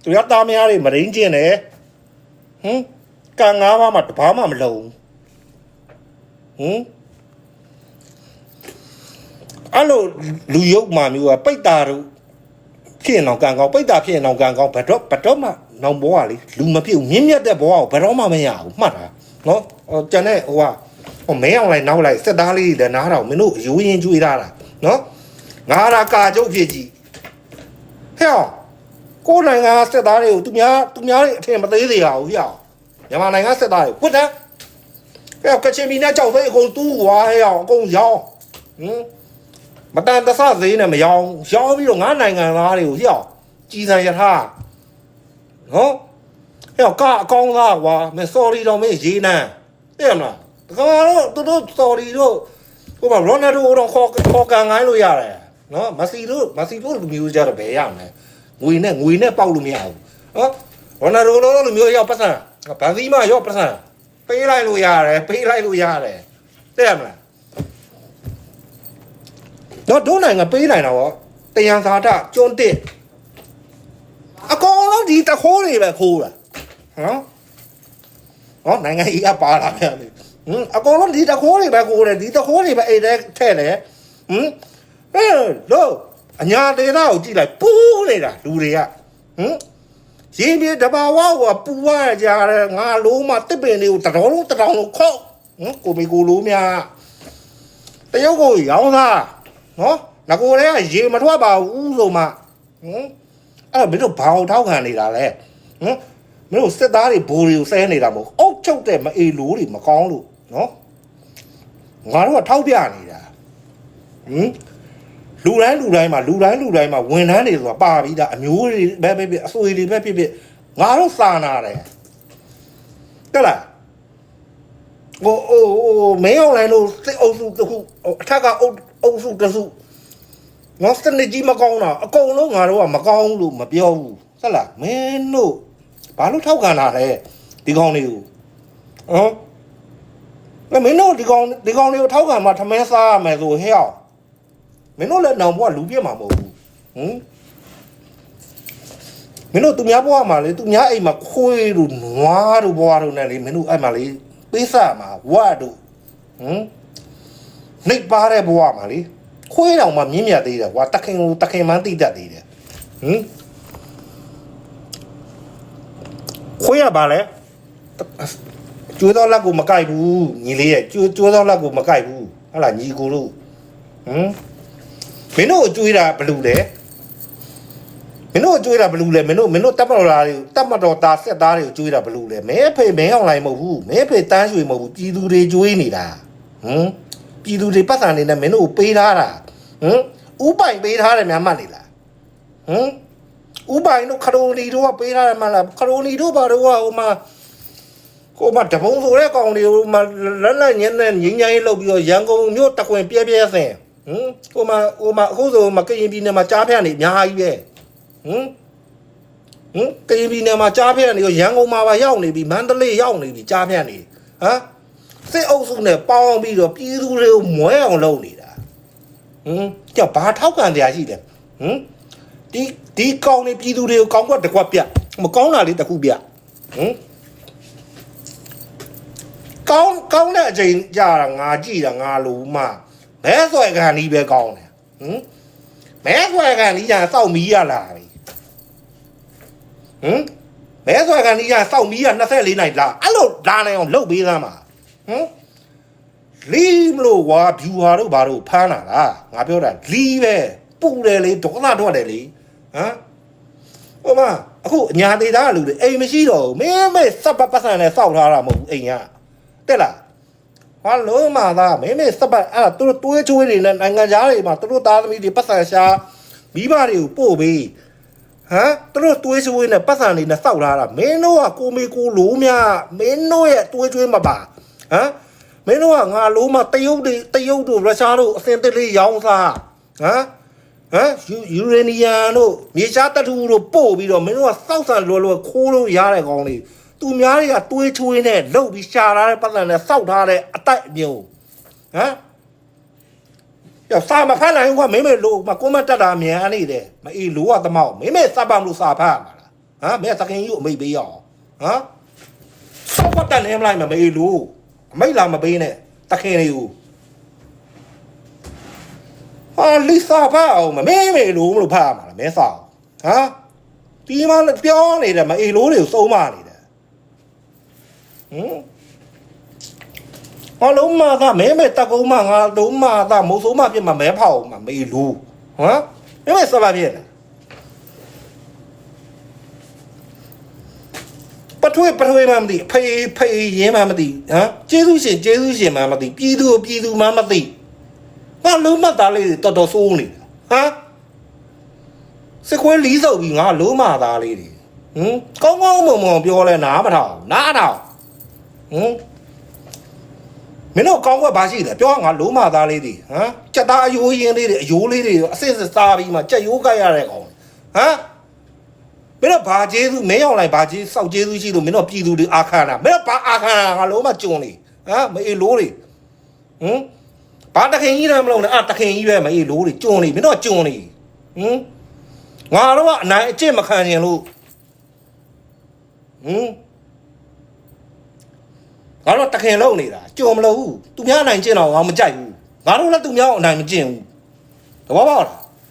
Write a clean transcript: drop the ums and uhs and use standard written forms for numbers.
သူရသားများတွေမရင်းကျင်တယ်ကန်ငါးပါးမှတဘာမှမလုံးအဲ့လိုလူရုပ်မှမျိုးကပိတ်တာတို့ဖြစ်ရင်တော့ကန်ကောင်းပိတ်တာဖြစ်ရင်တော့ကန်ကောင်းဘတ်တော့မှနောင်ဘောကလေလူမဖြစ်ဘူးမြင့်မြတ်တဲ့ဘောကဘယ်တော့မှမရဘူးမှတ်တာနော်ကျန်တဲ့ဟိုမဲအောင်လိုက်နောက်လိုက်စက်သားလေးတွေလည်းနားတော့မင်းတို့ရိုးရင်ကျွေးထားတာနော်ငါရာကာကျုပ်ဖြစ်ကြီးဟဲ့ကိုယ်နိုင်ငံစက်သားတွေကိုသူများတွေအထင်မသေးသေးရဘူးဟဲ့မြန်မာနိုင်ငံစက်သားတွေဝတ်တယ်ဟဲ့ကချင်ပြည်နယ်ကြောက်သိအကုန်တူးသွားဟဲ့အကုန်ရောင်းမတန်တဆသေးနဲ့မရောင်းပြီးတော့ငါနိုင်ငံသားတွေကိုဟဲ့ကြည်စံရထားနော်ဟဲ့ကအကောင်းသားကွာမင်း sorry တော့မင်းရေးနန်းသိရမလားတကယ်တော့သူတို့ sorry တို့ဟိုမှာ Ronaldo တော့ခေါ်ကန်ငိုင်းလို့ရတယ်နော်မက်ဆီတို့လူမျိုးကြတော့ဘယ်ရမလဲငွေနဲ့ပေါက်လို့မရဘူးနော် Ronaldo တို့လူမျိုးရောက်ပတ်စံဗန်စီမရောက်ပတ်စံပေးလိုက်လို့ရတယ်သိရမလားတော့ဒုနိုင်ငံပေးနိုင်တာပေါ့တယံဇာတကျွန်းတစ်အကောင်လုံးဒီတခိုးတွေပဲခိုးတာနော်နိုင်ငံကြီးကပါလာပြန်ပြီအကောင်လုံးဒီတခိုးတွေပဲခိုးတယ်ဒီတခိုးတွေပဲအိတ်ထဲထည့်တယ်လို့အညာဒေသကိုကြည့်လိုက်ပူးနေတာလူတွေကရင်းပြေတဘာဝကပူရကြတယ်ငါလုံးမတစ်ပင်တွေကိုတတော်လုံးခေါက်ကိုမီကိုလိုများတရုတ်ကိုရောင်းသားနော်ငါကိုလည်းရေမထွက်ပါဘူးဆိုမှအဲ့မင်းတို့ဘာအောင်ထောက်ခံနေတာလဲမင်းတို့စစ်သားတွေဘိုးတွေကိုဆဲနေတာမဟုတ်အုတ်ချုပ်တဲ့မအေလိုးတွေမကောင်းလို့နော်ငါတို့ကထောက်ပြနေတာလူတိုင်းမှာဝန်ထမ်းတွေဆိုတာပါပြီးသားအမျိုးတွေပဲဖြစ်အဆွေတွေပဲဖြစ်ငါတို့စာနာတယ်တဲ့လားဟိုမင်းအောင်လိုက်လို့စစ်အုပ်စုတစ်ခုအထက်ကအုပ်စုတစ်စုနော်စနစ်ကြီးမကောင်းတာအကုန်လုံးငါတို့ကမကောင်းလို့မပြောဘူးဟုတ်လားမင်းတို့ဘာလို့ထောက်ခံတာလဲဒီကောင်တွေကိုမင်းတို့ဒီကောင်တွေကိုထောက်ခံမှထမင်းစားရမယ်ဆိုဟဲ့မင်းတို့လည်းနောင်ဘွားလူပြစ်မှာမဟုတ်ဘူးမင်းတို့သူများဘွားမှာလေသူများအိမ်မှာခွေးတို့နွားတို့ဘွားတို့နဲ့လေမင်းတို့အဲ့မှာလေပေးစားမှာဝါတို့နှိပ်ပါတဲ့ဘွားမှာလေခွေးတောင်မှမြင့်မြတ်သေးတယ်ကွာတခင်မှန်းတိတတ်သေးတယ်ခွေးရပါလေကျွေးတော့လက်ကိုမကြိုက်ဘူးညီလေးရဲ့ကျွေးတော့လက်ကိုမကြိုက်ဘူးဟဟလားညီကိုတို့မင်းတို့ကျွေးတာဘလူလဲမင်းတို့တပ်မတော်သားစစ်သားတွေကိုကျွေးတာဘလူလဲမဲဖေမဲအောင်လိုက်မဟုတ်ဘူးမဲဖေတန်းရွှေမဟုတ်ဘူးပြည်သူတွေကျွေးနေတာပြည်သူတွေပတ်စံနေနဲ့မင်းတို့ပေးထားတာဥပိုင်ပေးထားတယ်များမှတ်နေလားဥပိုင်တို့ခရိုနီတို့ကပေးထားတယ်မှလားခရိုနီတို့ဘာတို့ကဟိုမှာတပုံဆိုတဲ့ကောင်တွေဟိုမှာလက်ညင်းနဲ့ငိမ့်ငိုင်းလောက်ပြီးတော့ရန်ကုန်မြို့တခွင်ပြဲဆင်ဟိုမှာအခုဆိုမကရင်ပြည်နယ်မှာကြားဖြန့်နေအများကြီးပဲကရင်ပြည်နယ်မှာကြားဖြန့်နေရောရန်ကုန်မှာပါရောက်နေပြီမန္တလေးရောက်နေပြီကြားဖြန့်နေစစ်အုပ်စုနဲ့ပေါင်းပြီးတော့ပြည်သူတွေကိုမွဲအောင်လုပ်နေတာကြောက်ဘာထောက်ခံတရားရှိတယ်ဒီကောင်နေပြည်သူတွေကိုကောင်းကွက်တကွက်ပြမကောင်းတာလေးတခုပြကောင်းတဲ့အချိန်ကြာတာငါကြည့်တာငါလိုမှမဲဆွဲခံဒီပဲကောင်းတယ်မဲဆွဲခံဒီကြာစောက်မီးရလာပြီမဲဆွဲခံဒီကြာစောက်မီးရ24နိုင်လားအဲ့လိုလာနိုင်အောင်လုပ်ပေးသားမှာလီမလို့ကွာဘျူဟာတို့ဘာတို့ဖမ်းလာလားငါပြောတာလီပဲပူတယ်လေဒေါသထွက်တယ်လေဟိုမှာအခုအညာသေးသားလူတွေအိမ်မရှိတော့ဘူးမင်းမေစပ်ပတ်ဆန်နဲ့စောက်ထားတာမဟုတ်ဘူးအိမ်ကတက်လားဟာလုံးမာသားမင်းမေစပ်ပတ်အဲ့ဒါသူတို့တွေးချွေးတွေနဲ့နိုင်ငံသားတွေမှာသူတို့သားသမီးတွေပတ်ဆန်ရှာမိဘတွေကိုပို့ပေးသူတို့တွေးချွေးနဲ့ပတ်ဆန်တွေနဲ့စောက်ထားတာမင်းတို့ကကိုမေကိုလိုးများမင်းတို့ရဲ့တွေးချွေးမပါမင်းတို့ကငါလုံးမတရုတ်တို့ရုရှားတို့အစင်တစ်လေးရောင်းစားယူရေနီယံတို့မြေရှားတထူတို့ပို့ပြီးတော့မင်းတို့ကစောက်ဆန်လောခိုးလို့ရတဲ့ကောင်လေးသူများတွေကတွေးချွေးနဲ့လှုပ်ပြီးရှာထားတဲ့ပတ်စံနဲ့စောက်ထားတဲ့အတိုက်အမြုံ要啥嘛？看来我妹妹路嘛，我们这大面里的，嘛一路啊的毛，妹妹啥半路啥盘嘛了，啊，没啥跟有没必要，啊，啥我等你们来嘛没路，没那么背呢，打开了有，啊，你啥盘嘛？妹妹路路盘嘛了，没啥，啊，地嘛表里的嘛一路的收嘛里的，我老妈她妹妹打工嘛，我老妈她没收嘛片嘛没跑嘛没路，啊，妹妹啥片呢？不推嘛的，配也嘛的，啊，接受线嘛的，逼度嘛的，我老妈打嘞多收呢，啊，是块理手比我老妈打嘞的，刚刚表嘞拿不到，没那讲过把戏的，表我老妈打嘞的，啊，这打有烟的，甚至傻逼嘛，这有个样来讲，啊。没那把节奏没有来把节少节奏系统没那逼度的阿看了，没那把阿看了，我老妈讲哩，啊，没一路哩，把打开医院没弄的啊，打开医院没一路哩，讲哩，没那讲哩，我的话那这么看见路，我说打开路哩啦，讲不路，都没难见了，我们加油，我说那都没难见，懂不懂了？